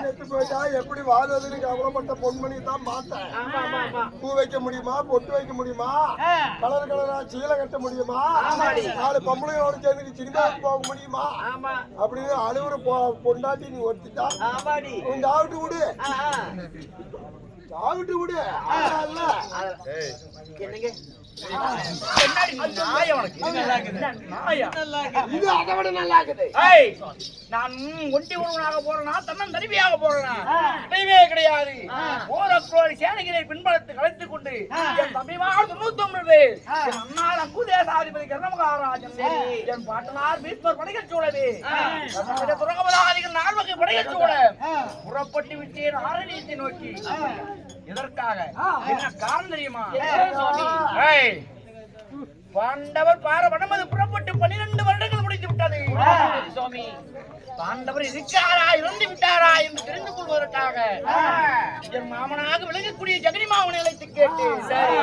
செத்து போயிட்டா எப்படி வாழ்வதுன்னு கவலைப்பட்ட பொன்மணி தான் மாட்டேன். பூ வைக்க முடியுமா, பொட்டு வைக்க முடியுமா, கலர் கலரா சீலை கட்ட முடியுமா, 4 பொம்பளையோடு சேர்ந்து சினிமாவுக்கு போக முடியுமா அப்படின்னு அழுவுற பொண்டாட்டி நீ ஒத்துட்டா உங்க ஆவிட்டு விடு, ஆவிட்டு விடு. என்னங்க நான் ஒண்டி ஒருவனாக போறேனா தன்னன் தனிமையாக போறேனா கிடையாது. சேனகிரை பின்பலத்தை கலைத்துக் கொண்டு என் தம்பிமார் 99 பேர், என் அண்ணார் அங்குதேசாதிபதி கர்ணமகாராஜன், என் பாட்டனார் பீஷ்மர் படைகள் சூழவே, துரகபதாதிகள் 4 வகை படைகள் சூழ புறப்பட்டு விட்டேன் ஆரணியத்தை நோக்கி. எதற்காக? என்ன காரணம் தெரியுமா? பாண்டவர் பாரவணம் அது புறப்பட்டு 12 வருடங்கள் முடிந்து விட்டது. சுவாமி, பாண்டவர் இருக்காரா இறந்து விட்டாரா என்று தெரிந்து கொள்வதற்காக என் மாமனாக விளங்கக்கூடிய ஜெகனி மாமனை அழைத்து கேட்டு, சரி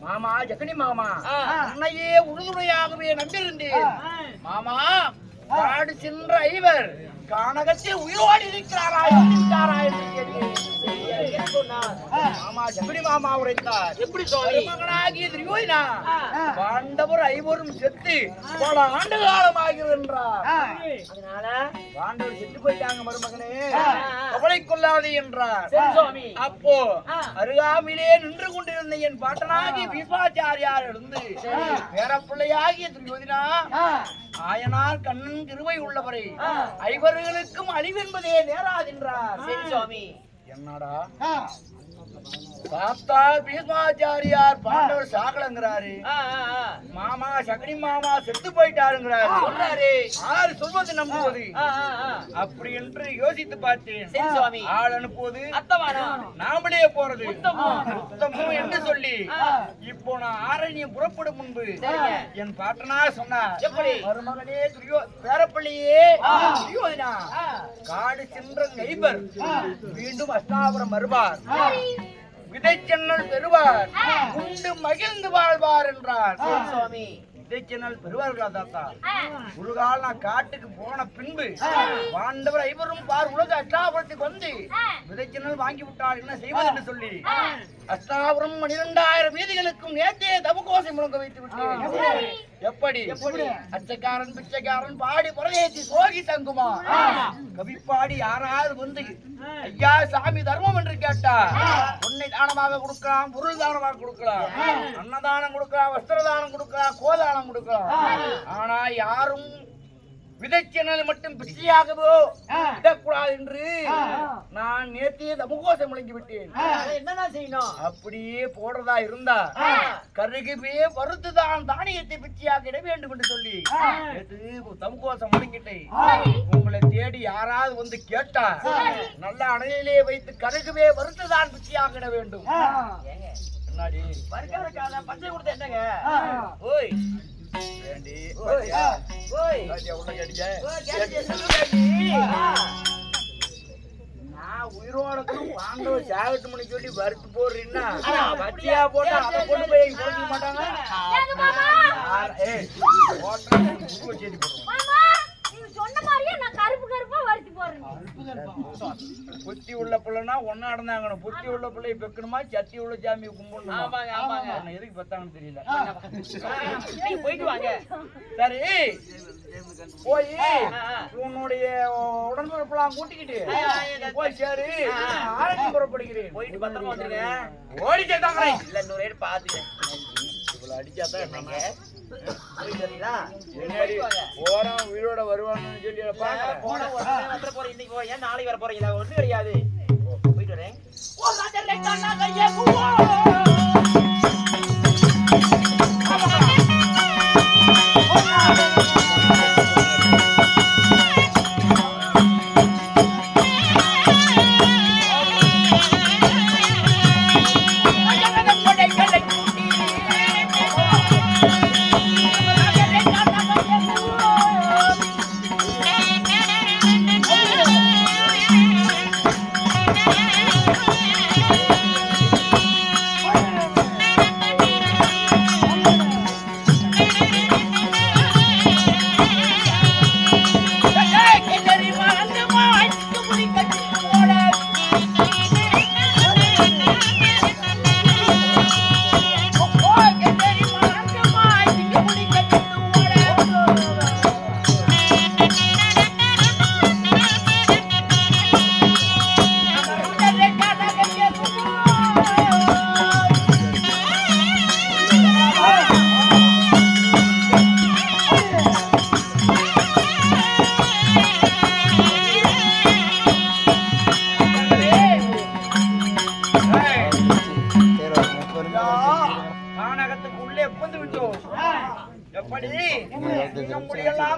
மாமா ஜெகனி மாமா, உன்னையே உறுதுணையாகவே நம்பியிருந்தேன். மாமா, காடு சென்ற ஐவர் கானகத்தில் உயிரோடு இருக்கிறாரா இருக்கிறாரா என்று கேட்டேன். மாமா ஜெகனி மாமா உரைத்தார், எப்படி மகனாகிய துரியோதனா பாண்டவர் ஐவரும் செத்து பல ஆண்டு காலம் ஆகிறது என்றார். அதனால பாண்டவர் செத்து போயிட்டாங்க மருமகனே, கவலை கொள்ளாதே என்றார். அப்போ அருகாமையிலே நின்று கொண்டிருந்த என் பாட்டனாகிய பீஷ்மாச்சாரியார் இருந்து பேரப்பிள்ளையாகிய துரியோதனா, ஆயனார் கண்ணன் கிருபை உள்ளவரை ஐவர்களுக்கும் அழிவென்பதே நேராதென்றார். சரி சுவாமி, என்னடா பார்த்தா பீஷ்மாச்சாரியார் பாண்டவர் சாகலங்கிறாரு, மாமா சகனி மாமா செத்து போயிட்டாருங்கிறாரு சொல்றாரு. ஆறு சொல்வது நம்புவது அப்படி என்று யோசித்து பார்த்தேன். ஆள் அனுப்புவது நாமளே போறது உத்தமம் என்று சொல்லி இப்போ நான் ஆரண்யம் புறப்படும் முன்பு என் பாட்டனா சொன்னார், மருமகனே பேரப்பள்ளியே துரியோதனா, காடு சென்ற நெய்பர் மீண்டும் அஸ்தாபுரம் வருவார், விதைச்சென்னல் பெறுவார், உண்டு மகிழ்ந்து வாழ்வார் என்றார். சுவாமி, விதைச்சென்னல் பெறுவார்களா தாத்தா? ஒரு கால் நான் காட்டுக்கு போன பின்பு பாண்டவர் ஐவரும் பார் உலக அஷ்டாபுரத்துக்கு வந்து விதைச்சென்னல் வாங்கி விட்டார், என்ன செய்வது என்று சொல்லி அஷ்டாபுரம் 12,000 வீதிகளுக்கும் நேற்றே தபுகோசை முழங்க வைத்து விட்டேன். எப்படி? அச்சக்காரன் பிச்சைக்காரன் பாடி புறதேசி சோகி தங்குமா கவிப்பாடி யாராவது வந்து ஐயா சாமி தர்மம் என்று கேட்டா உன்னை தானமாக கொடுக்கலாம், பொருள் தானமாக கொடுக்கலாம், அன்னதானம் கொடுக்கலாம், வஸ்திரதானம் கொடுக்கலாம், கோதானம் கொடுக்கலாம். ஆனா யாரும் விதைச்சென்னல் மட்டும் பிச்சையாகவோ விடக்கூடாது என்று நான் நேற்றைய தமுகோசம் முழங்கி விட்டேன். என்னன்னா செய்யணும்? அப்படியே போடுறதா இருந்தா கருகவே வறுத்துதான் தானியத்தை பிச்சையாக இட வேண்டும் என்று சொல்லி தமுகோசம் முழங்கிட்டேன். உங்களை தேடி யாராவது வந்து கேட்டா நல்ல அணையிலே வைத்து கருகவே வறுத்துதான் பிச்சையாக இட வேண்டும். முன்னாடி வறுக்காத பச்சை கொடுத்த என்னங்க? ஓய் நான் உயிரோடக்கும் பாண்டவர் சாகட்டு மணி சொல்லி வறுத்து போடுறீன்னா பச்சையா போட்டா அதை கொண்டு போய் போட மாட்டாங்க. புத்தி உள்ள பிள்ளைனா ஒன்னா நடந்தாங்கணும், புத்தி உள்ள பிள்ளை பெக்கணுமா சத்தி உள்ள சாமியை கும்பிடணும். எதுக்கு பெத்தாங்கன்னு தெரியல. போயிட்டு வாங்க. சரி, போய் உன்னுடைய உடன்பிறப்பெல்லாம் கூட்டிக்கிட்டு போய் சரி ஆரஞ்சு புறப்படுகிறேன். போயிட்டு பத்திரமா வந்துருங்க. ஓடி சேர்த்தாங்க இல்ல 100 ரேட் பாத்துக்க. இவ்வளவு அடிச்சாதான் என்னங்க உயிரோட வருவான்னு சொல்லி போறேன். இன்னைக்கு போய் நாளைக்கு வர போறீங்களா? ஒண்ணு கிடையாது. போயிட்டு வரேன்.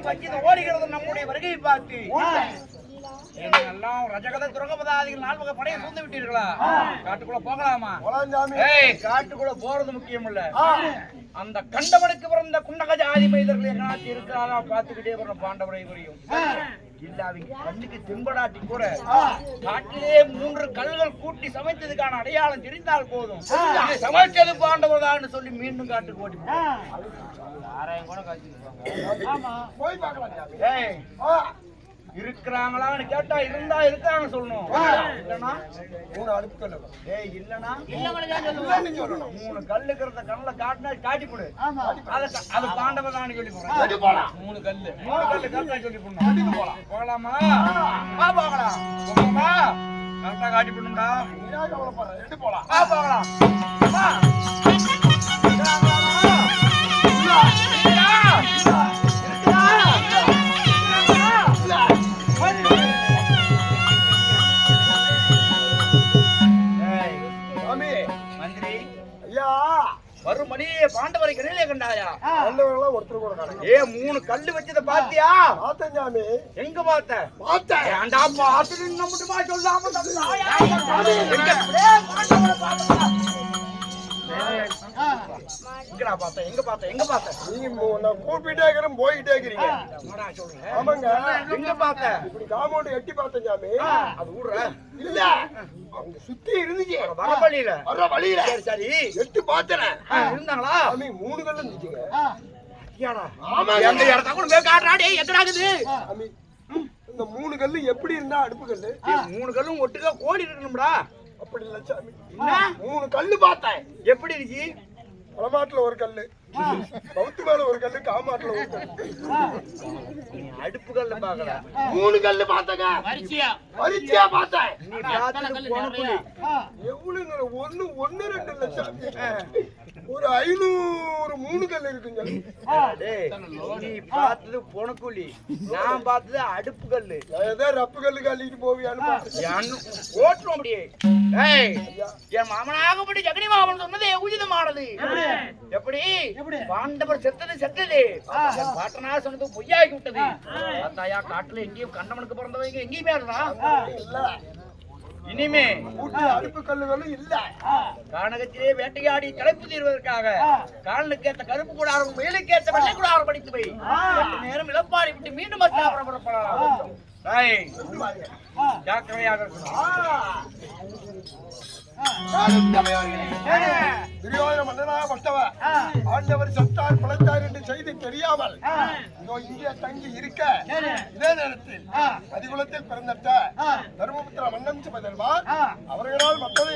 எல்லாம் பஞ்சு ஓடுகிறது நம்முடைய வருகையை பார்த்து எல்லாம் ரஜகத துரகபதாதிகள் 4 வகை படையை சூழ்ந்து விட்டீர்களா? காட்டுக்குள்ள போகலாமா? காட்டுக்குள்ள போறது முக்கியம் இல்ல, அந்த கண்டவனுக்கு பிறந்த குண்டகஜ ஆதி மனிதர்கள் எங்கனாச்சும் இருக்கிறாரா பார்த்துக்கிட்டே வர பாண்டவரை புரியும். இல்ல அவங்க கண்ணுக்கு தென்படாட்டி கூட காட்டிலே 3 கல்கள் கூட்டி சமைத்ததுக்கான அடையாளம் தெரிந்தால் போதும், சமைச்சது பாண்டவர்தான் சொல்லி மீண்டும் காட்டுக்கு ஓட்டி ஆராயம் கூட காட்சி இருக்கிறாங்களான்னு கேட்டா இருந்தா இருக்காங்க சொல்லணும். இல்லனா 3 அடுப்புகள் இல்லனா 3 கல் இருக்கிறத கண்ணுல காட்டினா காட்டி போடு. அது பாண்டவதான்னு சொல்லி போறேன். 3 கல்லு காட்டா சொல்லி போடணும். போகலாமா? போகலாம். போகலாமா? கரெக்டா காட்டி போடணும்டா. போகலாம். போகலாம். மறுமணியே பாண்டவரை கண்ணிலே கண்டாயா? ஒருத்தர் கூட 3 கல்லு வச்சத பாத்தியா? பார்த்தேன் சாமி. எங்க பார்த்தேன்? ஏண்டா பார்த்து நின்னு மட்டுமா சொல்லாம தந்தாயா? எங்கடா பார்த்தேன்? எங்க பார்த்தேன்? நீங்க கூப்பிட்டே இருக்கிறேன், போயிட்டே இருக்கிறீங்க. ஆமாங்க. எங்க பார்த்தேன்? இப்படி காம்பவுண்ட் எட்டி பார்த்தேன் சாமி. அது ஊர்ற இல்ல, அவங்க சுத்தி இருந்துச்சு. வர வழியில சரி எட்டி பார்த்தேன். இருந்தாங்களா? சாமி 3 கல்லு இருந்துச்சுங்க. எந்த இடத்த கூட போய் காட்டுறாடே, எங்கடாகுது? சாமி இந்த 3 கல்லு எப்படி இருந்தா அடுப்பு கல்லு? 3 கல்லும் ஒட்டுக்கா கோடி இருக்கணும்டா. அப்படி இல்ல சாமி, 3 கல்லு பார்த்தேன். எப்படி இருந்துச்சு? பழமாட்டுல ஒரு கல்லு, பௌத்து மேல ஒரு கல்லு, காமாட்டுல ஒரு கல்லு. அடுப்பு கல்லு பாக்கல, 3 கல்லு பார்த்தங்க. வரிசையா பார்த்தேன். நீ பார்த்தது பொணக்குழி. எவ்வளவு? 1 2 இல்ல சாமி, ஒரு 500 3 கல்லு இருக்குங்க. நீ பார்த்தது பொணக்குழி, நான் பார்த்தது அடுப்பு கல்லு. ஏதோ ரப்பு கல்லு கல்லிட்டு போவியான்னு ஓட்டுறோம் அப்படியே. என் மாமனாகப்படி ஜெகனி மாமன் சொன்னது உச்சிதமானது. எப்படி? பாண்டவர் செத்தது பாட்டனா சொன்னது பொய்யாகி விட்டது. தாயா காட்டுல எங்கேயும் கண்டவனுக்கு பிறந்தவங்க எங்கேயுமே இருந்தா இனிமே அடுப்பு கல்லுகளும் இல்ல. கானகத்திலே வேட்டையாடி களைப்பு தீர்வதற்காக காலனுக்கு ஏற்ற கருப்பு கூடாரம், மேலுக்கு ஏற்ற வெள்ளை கூடாரம் படித்து போய் நேரம் இழப்பாடி விட்டு மீண்டும் புறப்படலாம். ஜாக்கிரதையாக துரியோதன மன்னனாக பட்டவர் ஆண்டவர் சத்தார் பிழைத்தார் என்று செய்தி தெரியாமல் இங்கே தங்கி இருக்க, இதே நேரத்தில் அதிகுலத்தில் பிறந்தட்ட தர்மபுத்திர மன்னன் சுமதல்வார் அவர்களால் மற்றதை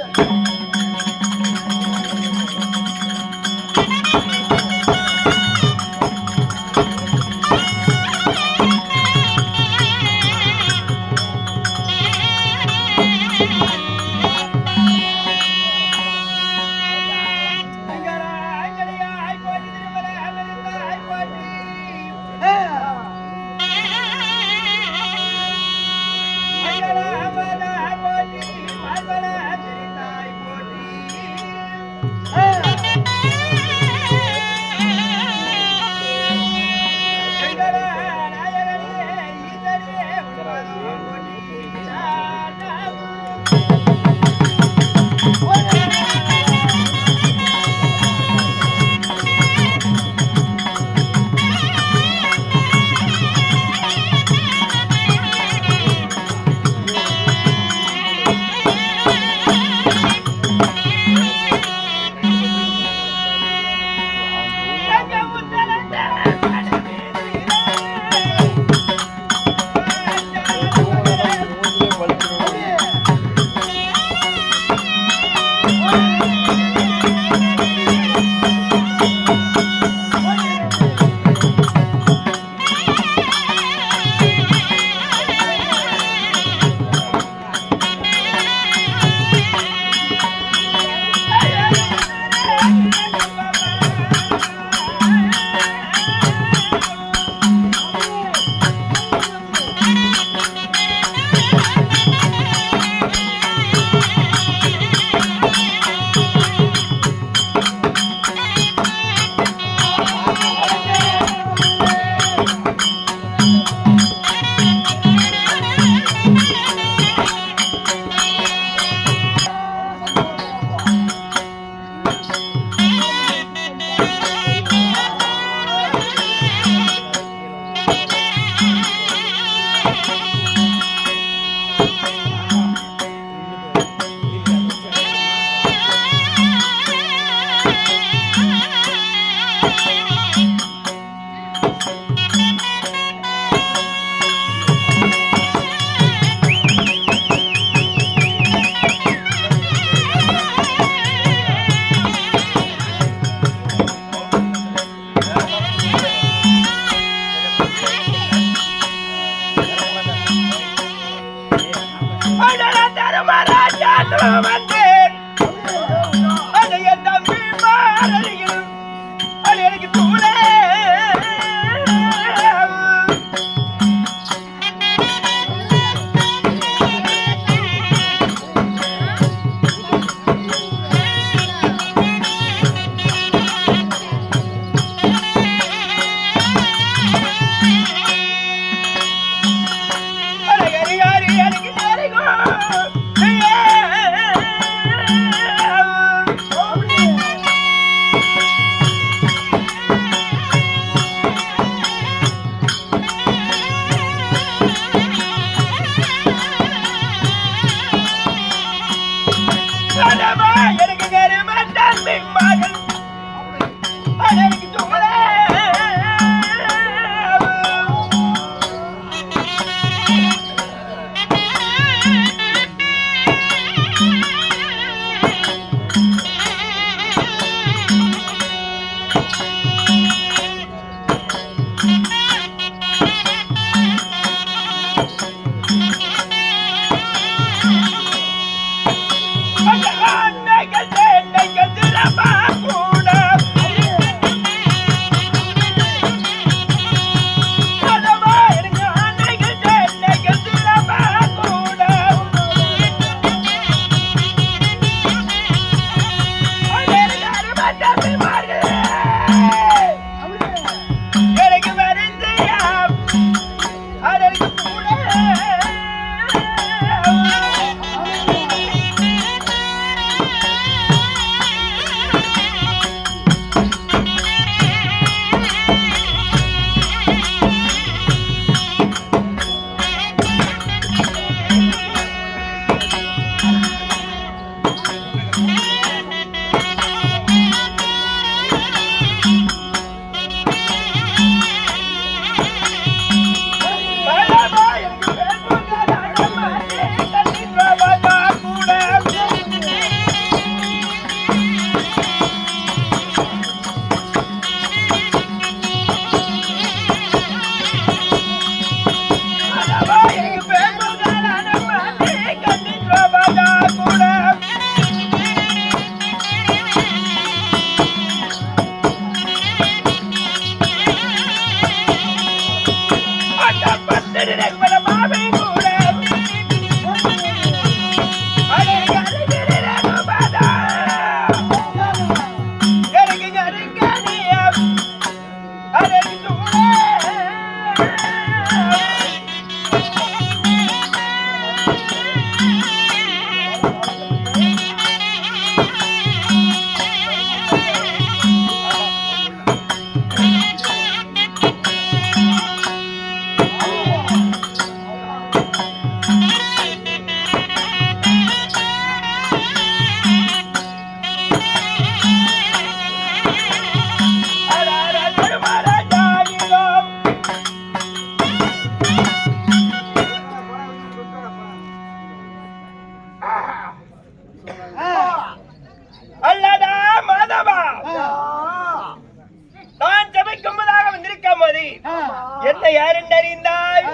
என்ன யார் என்று அறிந்தாய்?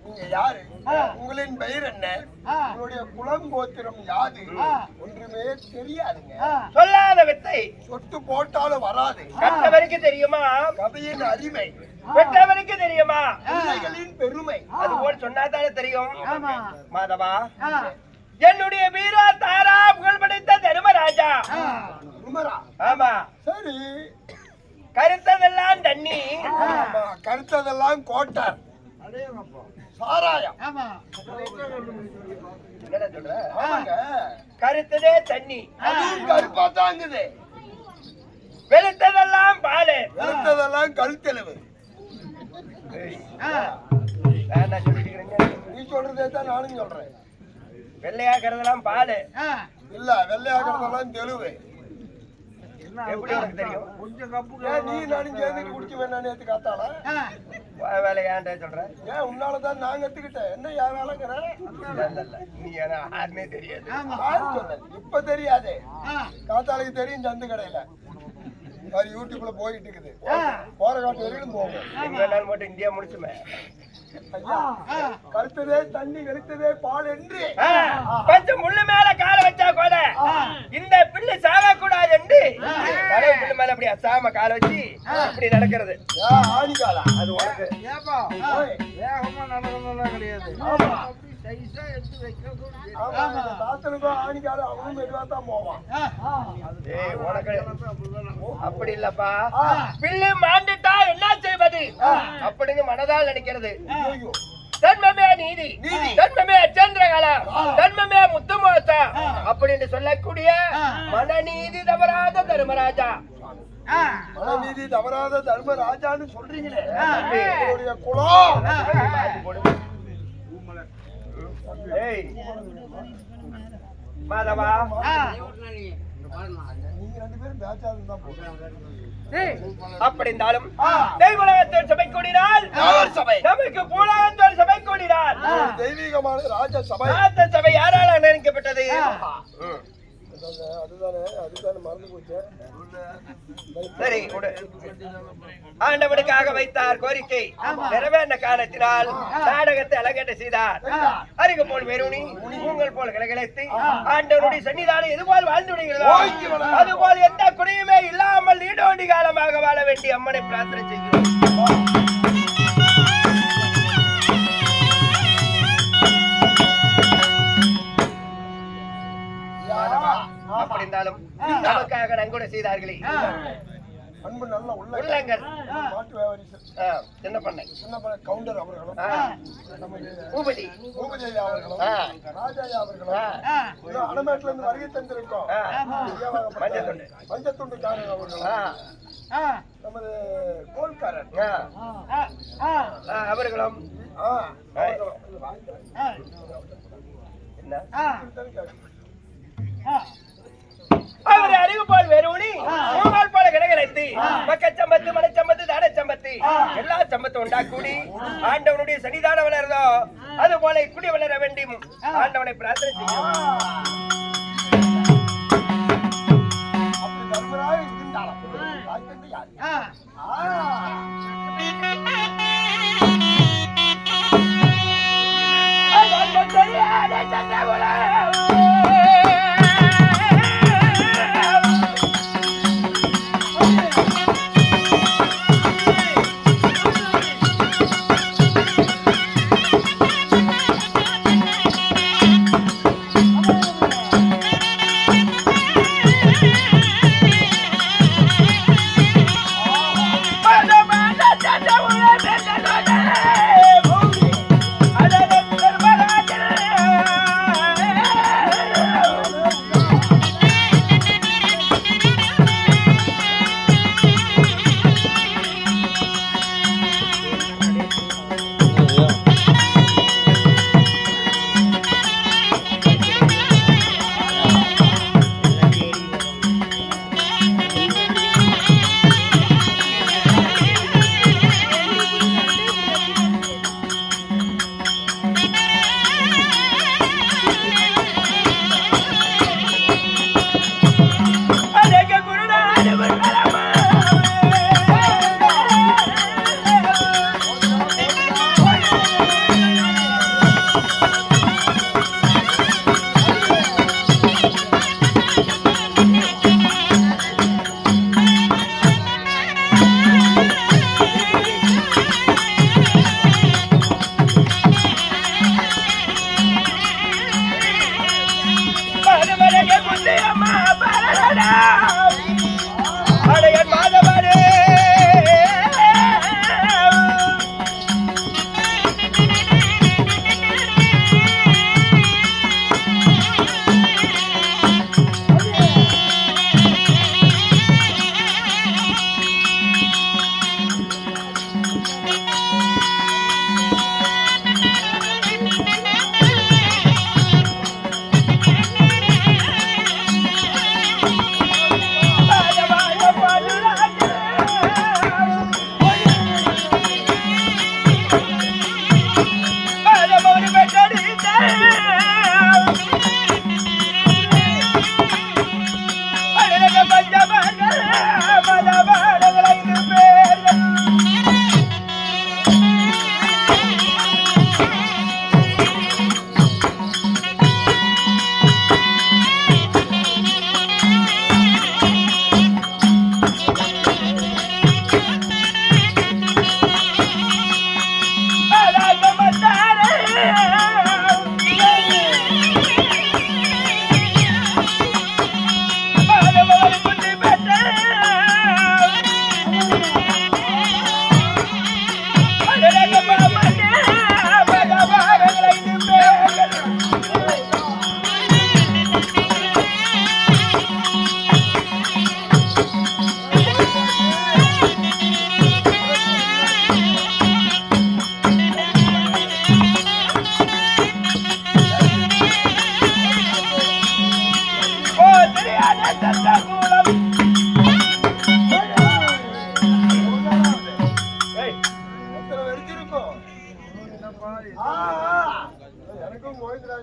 நீங்க யாரு? உங்களின் பெயர் என்ன? உங்களுடைய குலம் கோத்திரம் யாது? ஒன்றுமே தெரியாதுங்க. சொல்லாத வித்தை சொட்டு போட்டாலும் வராது. கற்றவருக்கு தெரியுமா கதையின் அடிமை? பெற்றவருக்கு தெரியுமா பிள்ளைகளின் பெருமை? அது போல் சொன்னாதானே தெரியும். மாதவா, என்னுடைய வீரா தாரா புகழ் படைத்த தர்மராஜா. ஆமா, சரி. கருத்ததெல்லாம் தண்ணி, கருத்ததெல்லாம் கோட்டர் சாராயம். என்னடா சொல்ற? கருத்ததே தண்ணி, அதுவும் கருப்பா தாங்குது. வெளுத்ததெல்லாம் பாலு, வெளுத்ததெல்லாம் கழுத்தெழுவு. நீ சொல்றதே தான் நானும் சொல்றேன். வெள்ளையாக்குறதெல்லாம் பாலு இல்ல, வெள்ளையாக்குறதெல்லாம் தெலுவு. எப்படி உனக்கு தெரியும்? நீ நானும் சேர்ந்துட்டு குடிக்க வேணாம். நேத்து காத்தால வேலையாண்ட சொல்ற? ஏன் உன்னாலதான் நான் கத்துக்கிட்டேன். என்ன யார் வேலைங்கிற? நீ யாருன்னே தெரியாது. இப்ப தெரியாதே, காத்தாலைக்கு தெரியும். சந்து கடையில யூடியூப்ல போயிட்டு இருக்குது. போற காட்டு வரைக்கும் போகும். எங்க மட்டும் இந்தியா முடிச்சுமே. ஐயா, கருத்ததே தண்ணி வெளுத்ததே பால் என்று கொஞ்சம் முள்ளு மேல கால வச்சா கூட இந்த பிள்ளை சாகக்கூடாது என்று கடவுள் பிள்ளை மேல அப்படி அசாம கால வச்சு இப்படி நடக்கிறது. ஆணிக்காலா அது உனக்கு வேகமா நடக்கணும் கிடையாது. தாத்தனுக்கும் ஆணிக்காலும் அவனும் மெதுவா தான் போவான். உனக்கு அப்படி இல்லப்பா. பிள்ளை மாண்டுட்டா என்ன செய்வது அப்படின்னு மனதால் நினைக்கிறது. தர்மமே நீதி, தர்மமே சந்திரகலா, தர்மமே முத்துமோசா அப்படின்னு சொல்லக்கூடிய மனநீதி தவறாத தர்மராஜா. மனநீதி தவறாத தர்மராஜான்னு சொல்றீங்களே, உங்களுடைய குலம் மாதவா நீங்க 2 பேரும் பேச்சாலும் தான் போடுறாங்க. அப்படி இருந்தாலும் தெய்வலகத்தோடு சபை கூடினால் நமக்கு பூலகத்தோடு சபை கூடினால் தெய்வீகமான ராஜ சபை. ராஜ சபை யாரால நினைக்கப்பட்டது? அதுதானே மறந்து போச்சு. சரி, ஆண்டவனுக்காக வைத்தார் கோரிக்கை நிறைவேறின காரணத்தினால் நாடகத்தை அலங்கேட்ட செய்தார். அருகு போல் வெறுனி உங்கள் போல் கிளகிழைத்து ஆண்டவனுடைய சன்னிதானம் எதுபோல் வாழ்ந்து விடுகிறதோ அதுபோல் எந்த குறையுமே இல்லாமல் நீடோண்டி காலமாக வாழ வேண்டிய அம்மனை பிரார்த்தனை செய்கிறோம். அப்படி இருந்தாலும் நமக்காக நன்கொடை செய்தார்களே அன்பு நல்ல உள்ளங்கள் மாட்டு வியாபாரி என்ன பண்ண கவுண்டர் அவர்களும் பூபதி பூபதி அவர்களும் ராஜாயா அவர்களும் அணமேட்டில இருந்து வருகை தந்திருக்கோம். மஞ்சத்துண்டுக்காரர் அவர்களும் நமது கோல்காரர் அவர்களும் என்ன அவர் அறிவு போல் வெறுனி மூணால் போல கிடகலைத்து பக்கச்சம்பத்து மலைச்சம்பத்து தாடச்சம்பத்து எல்லா சம்பத்து உண்டாக்கூடி ஆண்டவனுடைய சன்னிதானம் வளர்ந்தோ அது போல குடி வளர வேண்டும் ஆண்டவனை பிரார்த்தனை செய்யும். அப்படி தர்மராக இருந்தாலும்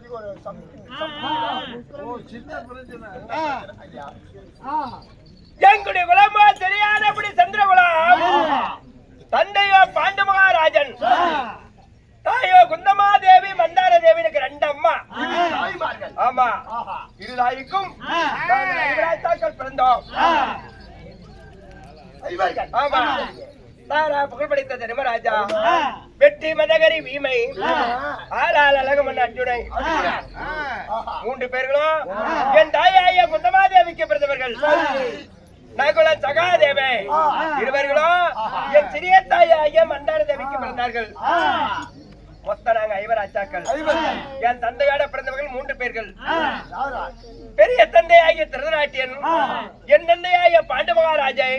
ராஜாஜிக்கு ஒரு ஓ, சின்ன பிரச்சனை. ஐயா எங்களுடைய குலமா தெரியாதபடி சந்திரகுலம், தந்தையோ பாண்டு மகாராஜன், தாயோ குந்தமாதேவி, மண்டார தேவி, எனக்கு 2 அம்மா. தாய்மார்கள். ஆமா, ஆஹா. இரு தாய்க்கும் நாங்கள் ஐவராத்தாக்கள் பிறந்தோம். ஐவர்கள். ஆமா, தாரா புகழ் படைத்த தர்மராஜா, வெற்றி மதகரி வீமை, ஆளால் அழகமன் அர்ஜுனை, ஆஹா. 3 பேர்களும் என் தாயாய குந்தமாதேவிக்கு பிறந்தவர்கள். நகுல சகாதேவி இருவர்களும் என் சிறிய தாயாய மண்டார தேவிக்கு பிறந்தார்கள். மொத்தம் நாங்க ஐவராச்சாக்கள். ஐவர்கள். என் தந்தையோட பிறந்தவர்கள் 3 பேர்கள். யாரா? பெரிய தந்தையாகிய திருதராட்டியன், என் தந்தையாகிய பாண்டு மகாராஜை,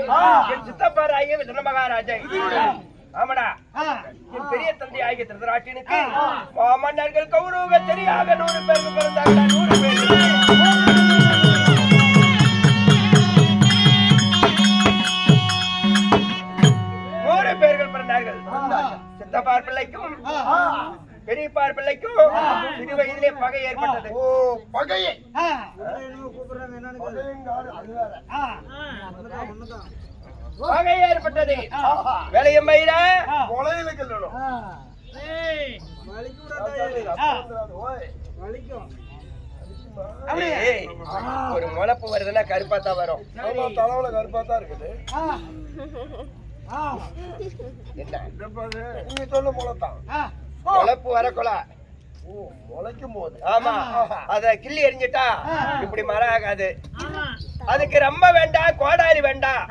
என் சித்தப்பாராகிய விஷ்ணு மகாராஜை. ஆமாடா, என் பெரிய தந்தையாகிய திருதராட்டியனுக்கு மாமன்னர்கள் கௌரவ சரியாக 100 பேருக்கு பிறந்தார்கள். 100 பேர்கள் 100 பேர்கள் பிறந்தார்கள். சித்தப்பார் பிள்ளைக்கும் பெரியப்பார் பிள்ளைக்கும் சிறு வயதிலே பகை ஏற்பட்டது. ஓ, பகையை. கூப்பிடுறாங்க என்னன்னு பகையங்காடு அது வேற. ஒண்ணுதான். பகை ஏற்பட்டது. வேலையும் பயிர கொலையில கல்லணும். ஓய். ஏய், ஒரு முளப்பு வருதுன்னா கருப்பா தான் வரும். ஆமா, தலைவல கருப்பா தான் இருக்குது. என்ன நீங்க சொல்ல முளைத்தான். முளப்பு வரக்குள்ள ஓ, முளைக்கும் போது. ஆமா, அத கிள்ளி எரிஞ்சிட்டா இப்படி மரம் ஆகாது. அதுக்கு ரொம்ப வேண்டாம், கோடாரி வேண்டாம்,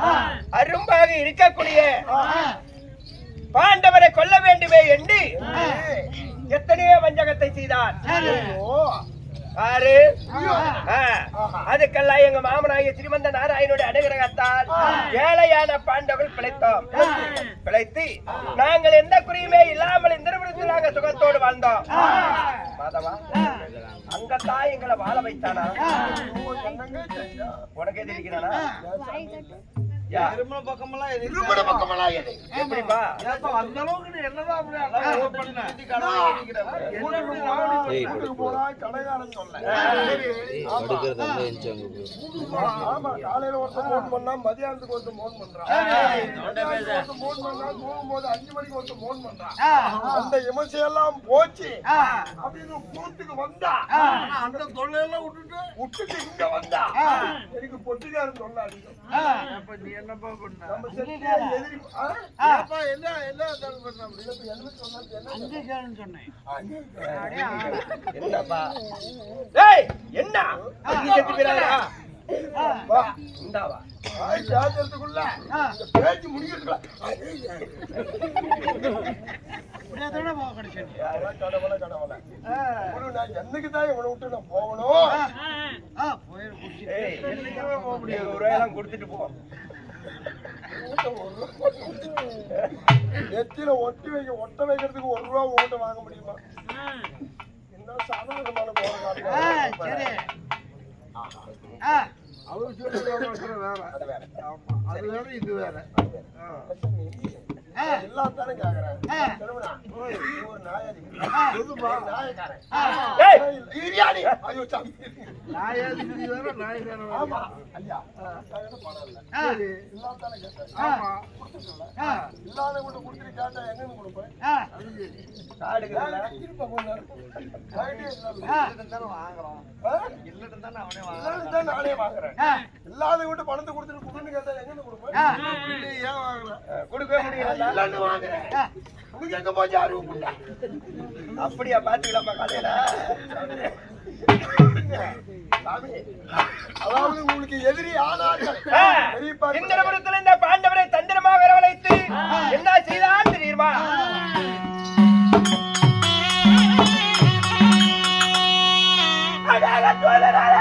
அரும்பாக இருக்கக்கூடிய பாண்டவரை கொல்ல வேண்டுமே என்று எத்தனையோ வஞ்சகத்தை செய்தார். ஓ, ஆறு அதுக்கெல்லாம் எங்க மாமனாகிய ஸ்ரீமந்த நாராயணனுடைய அனுகிரகத்தால் ஏழையான பாண்டவர்கள் பிழைத்தோம். பிழைத்து நாங்கள் எந்த குறையுமே இல்லாமல் இந்த நிமிடத்தில் நாங்க சுகத்தோடு வாழ்ந்தோம். மாதவா, அங்கத்தான் எங்களை வாழ வைத்தானா? என்னங்க தெரியும்? உனக்கே தெரிவிக்கிறானா? திருமண பக்கமெல்லாம் எது? திருமண பக்கமெல்லாம் எது? எப்படிப்பா? ஏப்பா, அந்த அளவுக்கு நீ என்னதான் அப்படி அழகா பண்ண? வீட்டுக்கு போனா கடைக்காரன் சொன்னேன். ஆமா, காலையில ஒருத்தன் போன் பண்ணா, மதியானத்துக்கு ஒருத்தன் போன் பண்றான். ஒருத்தன் போன் பண்ணா, தூங்கும்போது 5 மணிக்கு ஒருத்தன் போன் பண்றான். அந்த இமசையெல்லாம் போச்சு அப்படின்னு கூத்துக்கு வந்தா, அந்த தொல்லையெல்லாம் விட்டுட்டு இங்க வந்தா எனக்கு பொட்டுக்காரன் சொல்ல அடிக்கும். அப்ப நீ என்னப்பா பண்ண? நம்ம செட்டியா எதிரி. அப்பா என்ன பண்ண அப்படி? என்ன சொன்னா? என்னப்பா? ஏய், என்ன நீ செத்து போறாரா? வா, இந்தா வா. பேசுறதுக்குள்ள பேச்சு முடிக்கிறதுக்குள்ள கடவுள நான் என்னைக்குதான் இவனை விட்டு நான் போகணும்? ஏய், என்னைக்குமே போக முடியாது. 1 ரூபாயெல்லாம் கொடுத்துட்டு போ. நெத்தியில ஒட்ட வைக்கிறதுக்கு 1 ரூபா ஓட்ட வாங்க முடியுமா? என்ன சாதாரணமான போற அவரு சொல்லி வேற. அது வேற. ஆமா, அது வேற, இது வேற. எல்லாத்தானே கேக்குறேன். திருமணா, நீ ஒரு நாயாடி. நாயக்காரன். ஏய், பிரியாணி. ஐயோ சாமி. நாயாதி இது வேற, நாய் வேற. ஆமா ஐயா, பணம் இல்ல. சரி. எல்லாத்தானே கேட்டேன். ஆமா. இல்லாத கொண்டு கொடுத்துட்டு கேட்டா எங்கன்னு கொடுப்பேன்? அது சரி. காடுகள்ல திருப்ப போனாரு. வாங்குறோம். இல்லட்டு தானே அவனே இல்லாததான் நானே வாங்குறேன். இல்லாத விட்டு பணத்தை கொடுத்துட்டு கொடுன்னு கேட்டா எங்கன்னு கொடுப்பேன்? ஏன் வாங்குறேன்? கொடுக்கவே முடியல. இல்லன்னு வாங்குறேன். உனக்கு எங்க போச்சு அறிவு? அப்படியா? பாத்துக்கலாமா காலையில? சாமி, அதாவது உங்களுக்கு எதிரி ஆனார்கள். பெரியப்பா இந்த நிமிடத்தில் இந்த பாண்டவரை தந்திரமாக வரவழைத்து என்ன செய்தான் தெரியுமா? அழகா தோழராக